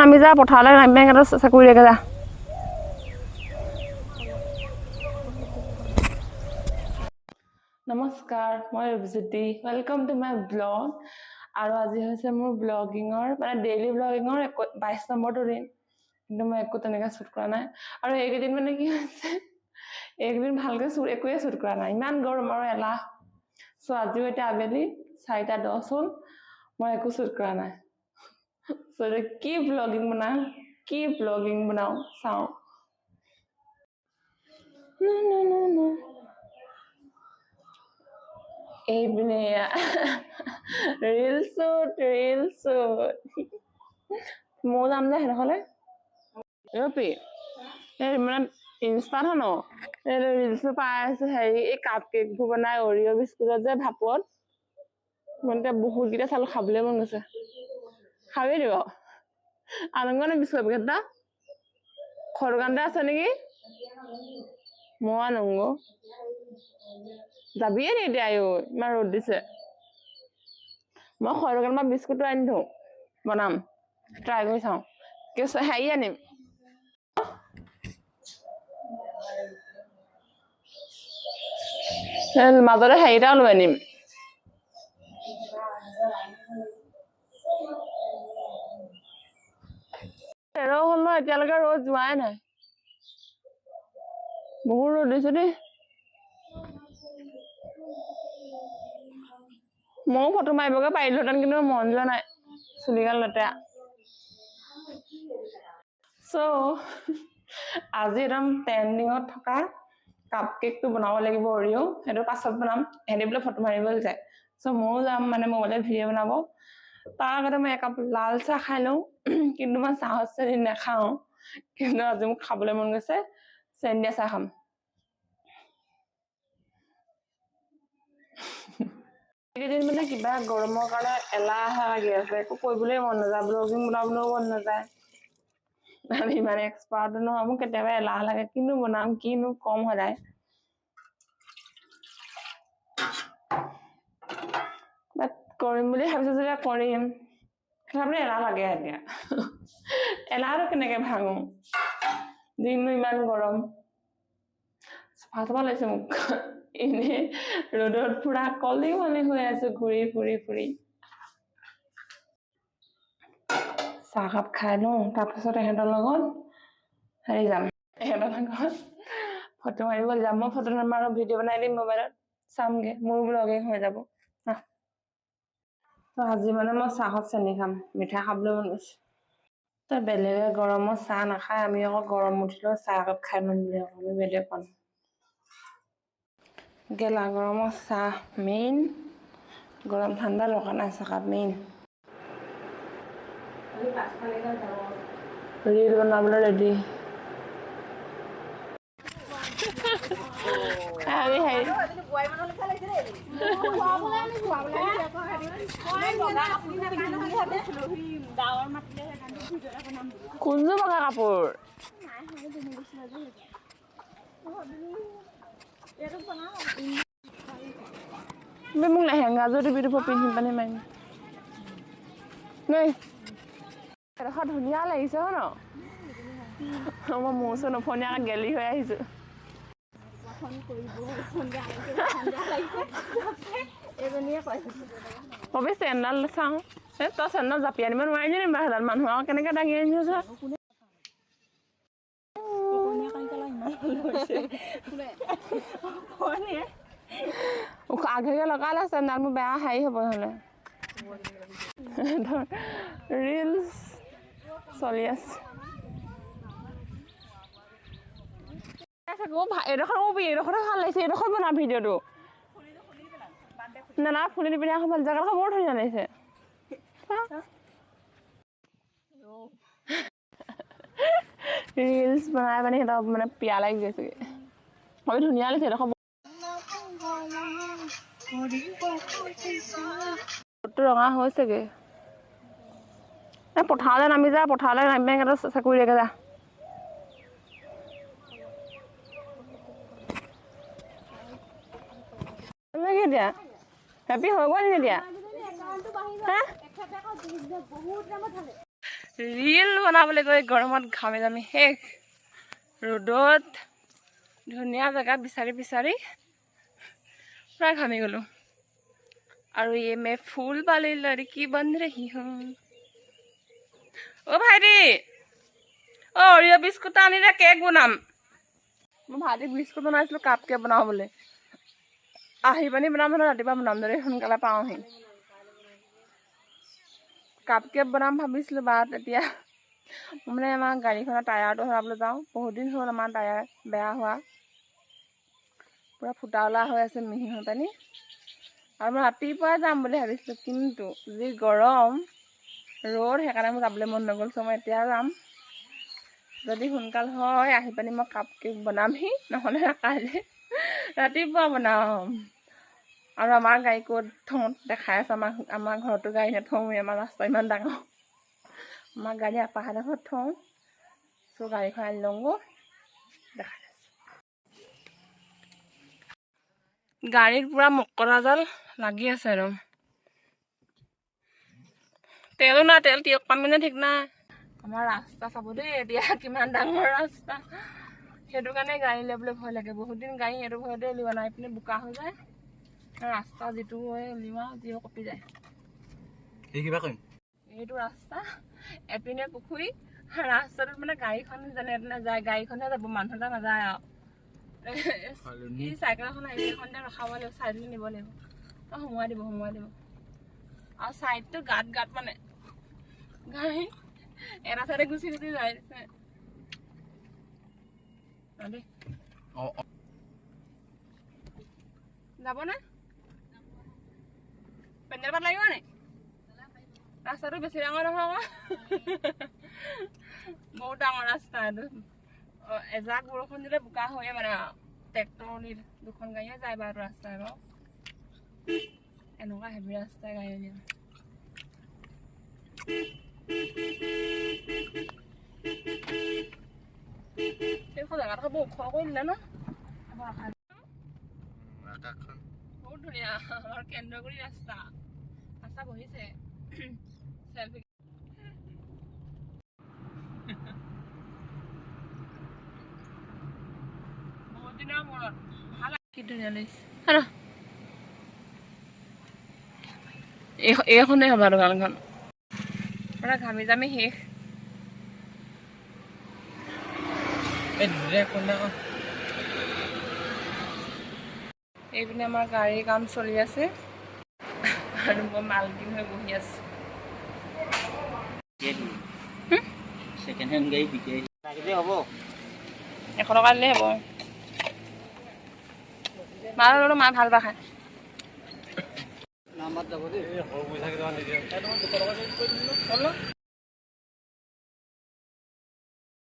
নামি যা পথাৰলৈ নামি এটা চাকৰি ৰেগে যা নমস্কাৰ মই Rupjyoti welcome to my blog আৰু আজি হৈছে মোৰ ব্লগিঙৰ মানে ডেইলি ব্লগিঙৰ 22 নম্বৰটো দিন কিন্তু মই একো তেনেকৈ শ্বুট কৰা নাই আৰু এইকেইদিন মানে কি হৈছে একদিন ভালকৈ একোৱে শ্বুট কৰা নাই ইমান গৰম আৰু এলাহ সো আজিও এটা আবেলি 4:10 হ'ল মই একো শ্বুট কৰা নাই সো কি ব্লগিং বনাও চাও এই পিনে ৰিলছ মই যাম যে হেনখলে ৰপি এই মানে ইনষ্টাত ন এই ৰিলছ পাই আছে হেৰি এই কাপ কেকবোৰ বনাই অৰিঅ' বিস্কুটত যে ভাপত মানে বহুত কেইটা চালো খাবলৈ মন গৈছে খাবি দিব আনন্দনে বিস্কুট পেকেটটা খৰ দোকানতে আছে নেকি মই আনংগ যাবিয়ে নি এতিয়া আয়ো ইমান ৰ'দ দিছে মই খৰ দোকানৰ পৰা বিস্কুটটো আনি থওঁ বনাম ট্ৰাই কৰি চাওঁ কি হেৰি আনিম মাজতে হেৰিটা লৈ আনিম হ'ল ন এতিয়ালৈকে ৰ'দ যোৱাই নাই বহুত ৰ'দ দিছে দেই ময়ো ফটো মাৰিবগে পাৰিলোহেঁতেন কিন্তু মন যোৱা নাই চুলিগাল লেতেৰা সো আজি একদম ট্ৰেণ্ডিঙত থকা কাপ কেকটো বনাব লাগিব অৰিঅ' সেইটো পাছত বনাম এহেঁতি বোলে ফটো মাৰিবলৈ যায় সো ময়ো যাম মানে মোবাইলত ভিডিঅ' বনাব তাৰ আগতে মই একাপ লাল চাহ খাই লওঁ কিন্তু মই চাহত চেনি নাখাওঁ কিন্তু আজি মোক খাবলৈ মন গৈছে চেনি দিয়া চাহ খাম এইকেইদিন মানে কিবা গৰমৰ কাৰণে এলাহ লাগি আছে একো কৰিবলৈ মন নাযায় ব্লগিং বনাবলৈও মন নাযায় আমি ইমান এক্সপাৰ্ট নহয় মোক কেতিয়াবা এলাহ লাগে কিনো বনাম কিনো কম সদায় কৰিম বুলি ভাবিছো যে কৰিম তথাপি এলাহ লাগে এতিয়া এলাহটো কেনেকে ভাঙো দিনটো ইমান গৰম চাফা লাগিছে মোক এনে ৰ'দত পুৰা কলি হৈ আছো ঘূৰি ফুৰি চাহকাপ খাই লওঁ তাৰপিছত এহেঁতৰ লগত হেৰি যাম এহেঁতৰ লগত ফটো মাৰিব যাম মই ফটো নামাৰো ভিডিঅ' বনাই দিম মোবাইলত চামগে মোৰ ব্লগিং হৈ যাব আজি মানে মই চাহত চেনি খাম মিঠা খাবলৈ মন গৈছে তই বেলেগে গৰমত চাহ নাখায় আমি আকৌ গৰম উঠিলেও চাহ একাপ খাই লম বুলি আমি বেলেগ পাম গেলা গৰমত চাহ মেইন গৰম ঠাণ্ডা লগা নাই চাহকাপ মেইন ৰীল বনাবলৈ ৰেডি আমি হেৰি কোনযোৰ বগা কাপোৰ তুমি মোক লেহেংগাযোৰ দিবি পিন্ধিম পানি মাৰিম নাই এডোখৰ ধুনীয়া লাগিছে হয় ন মই মোৰ ওচৰত নফনীয়াকৈ গেলি হৈ আহিছো কবি চেণ্ডেল চাওঁ তই চেণ্ডেল জাপি আনিব নোৱাৰিলি নি বাহিৰত মানুহ আৰু কেনেকৈ দাঙি আনিছ আঘেগে লগালে চেণ্ডেল মোৰ বেয়া হেৰি হ'ব নহ'লে ৰিলছ চলি আছে এইডোখৰতে ভাল লাগিছে এইডোখৰ বনা ভিডিঅ'টো না ফুলি নিপিনে এখন ভাল জেগাডোখৰ বৰ ধুনীয়া লাগিছে ৰিলছ বনাই মানে সিহঁতক মানে পিয়া লাগি গৈছেগে হয় ধুনীয়া লাগিছে এইডোখৰ ৰ'দটো ৰঙা হৈছেগে পথাৰলৈ নামি যা পথাৰলৈ নামি এটা চাকৰি ৰেগে যা এতিয়া হেপী হৈ গ'ল নি এতিয়া ৰীল বনাবলৈ গৈ গৰমত ঘামি জামি শেষ ৰ'দত ধুনীয়া জেগা বিচাৰি বিচাৰি পুৰা ঘামি গ'লো আৰু ये मैं फूल वाली लड़की बन रही हूँ ओ भाইটি ओ অৰিঅ বিস্কুট আনিলে কেক বনাম মই ভাইটিক বিস্কুট বনাইছিলোঁ কাপ কেক বনাওঁ বুলি আহি পানি বনাম মানে ৰাতিপুৱা বনাম যদি সোনকালে পাওঁহি কাপ কেক বনাম ভাবিছিলোঁ বা তেতিয়া মানে আমাৰ গাড়ীখনৰ টায়াৰটো সলাবলৈ যাওঁ বহুত দিন হ'ল আমাৰ টায়াৰ বেয়া হোৱা পুৰা ফুটা ওলা হৈ আছে মিহি হৈ পানি আৰু মই ৰাতিপুৱাই যাম বুলি ভাবিছিলোঁ কিন্তু যি গৰম ৰ'দ সেইকাৰণে মোৰ যাবলৈ মন নগ'ল চ' মই এতিয়া যাম যদি সোনকাল হয় আহি পানি মই কাপ কেক বনামহি নহ'লে কাইলৈ ৰাতিপুৱা বনাম আৰু আমাৰ গাড়ী ক'ত থওঁ দেখাই আছে আমাৰ ঘৰতো গাড়ী নথওঁৱেই আমাৰ ৰাস্তা ইমান ডাঙৰ আমাৰ গাড়ী আপাহঁতৰ ঘৰত থওঁ চ' গাড়ীখন আনি লওঁগৈ দেখাই আছোঁ গাড়ীত পুৰা মকৰা জাল লাগি আছে আৰু তেলো নাই তেল তিয়ক পামনে ঠিক নাই আমাৰ ৰাস্তা চাব দেই এতিয়া কিমান ডাঙৰ ৰাস্তা সেইটো কাৰণে গাড়ী ল'বলৈ ভয় লাগে বহুত দিন গাড়ী সেইটো ভয়তে উলিওৱা নাই পিনে বোকা হৈ যায় ৰাস্তা যিটো হয় উলিওৱা যিও কপি যায় এই কিবা কৰিম এইটো ৰাস্তা এপিনে পুখুৰী ৰাস্তাটোত মানে গাড়ীখন যেনে নাযায় গাড়ীখনহে যাব মানুহ এটা নাযায় আৰু এই চাইকেল এখন আহিলে এখন ৰখাব লাগিব চাইডলৈ নিব লাগিব সোমোৱাই দিব আৰু চাইডটো গাঁত মানে গাড়ী এটা চাইডে গুচি যায় যাব নে পেণ্ডেল পাত লাগিব নে ৰাস্তাটো বেছি ডাঙৰ নহয় বহুত ডাঙৰ ৰাস্তা এইটো এজাক বৰষুণ দিলে বোকা হয়ে মানে ট্ৰেক্টৰ দুখন গাড়ীয়ে যায় বাৰু ৰাস্তা বাৰু এনেকুৱা হেভি ৰাস্তা গাড়ী নিয়ে সেই জেগাটো বহুত ওখ কৰি দিলে ন বহুত ধুনীয়া আমাৰ কেন্দ্ৰগুৰি ৰাস্তা বহিছে চেলফি বহুত দিনৰ মূৰত ভাল কি ধুনীয়া লাগিছে এইখনেই হ'ব দোকানখন পুৰা ঘামি জামি শেষ এইপিনে আমাৰ গাড়ীৰ কাম চলি আছে আৰু মই মালকিন হৈ বহি আছো সেকেন্ড হ্যান্ড গাড়ী বিকে লাগিলে হ'ব 100 টকা দিলে হ'ব মাল মা ভাল পা খায় নাম্বাৰ যাব দেই